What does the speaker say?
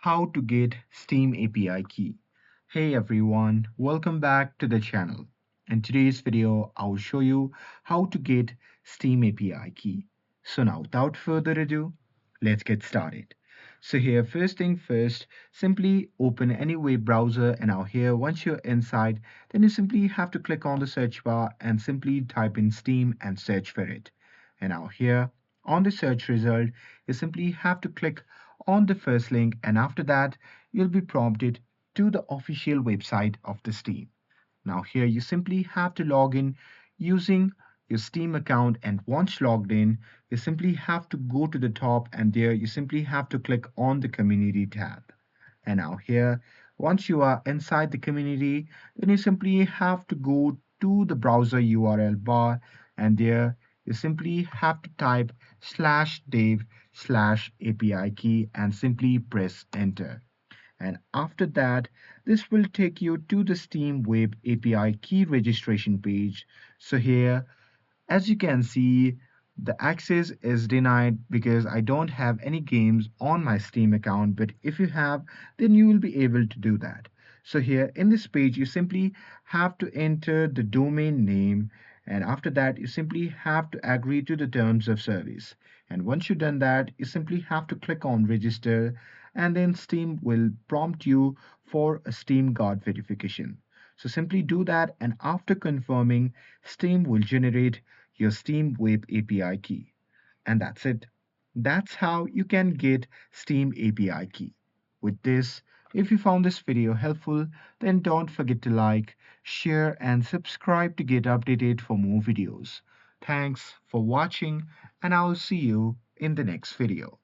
How to get Steam API key. Hey everyone, welcome back to the channel. In today's video, I will show you how to get Steam API key. So now without further ado, let's get started. So here, first thing first, simply open any web browser, and now here, once you're inside, then you simply have to click on the search bar and simply type in Steam and search for it. And now here, on the search result, you simply have to click on the first link, and after that you'll be prompted to the official website of the Steam. Now here you simply have to log in using your Steam account, and once logged in you simply have to go to the top, and there you simply have to click on the community tab. And now here, once you are inside the community, then you simply have to go to the browser URL bar, and there you simply have to type /dev/API key and simply press enter. And after that, this will take you to the Steam Web API key registration page. So here, as you can see, the access is denied because I don't have any games on my Steam account, but if you have, then you will be able to do that. So here in this page, you simply have to enter the domain name, and after that, you simply have to agree to the terms of service. And once you've done that, you simply have to click on register, and then Steam will prompt you for a Steam Guard verification. So simply do that, and after confirming, Steam will generate your Steam Web API key. And that's it. That's how you can get Steam API key. With this, if you found this video helpful, then don't forget to like, share, and subscribe to get updated for more videos. Thanks for watching, and I'll see you in the next video.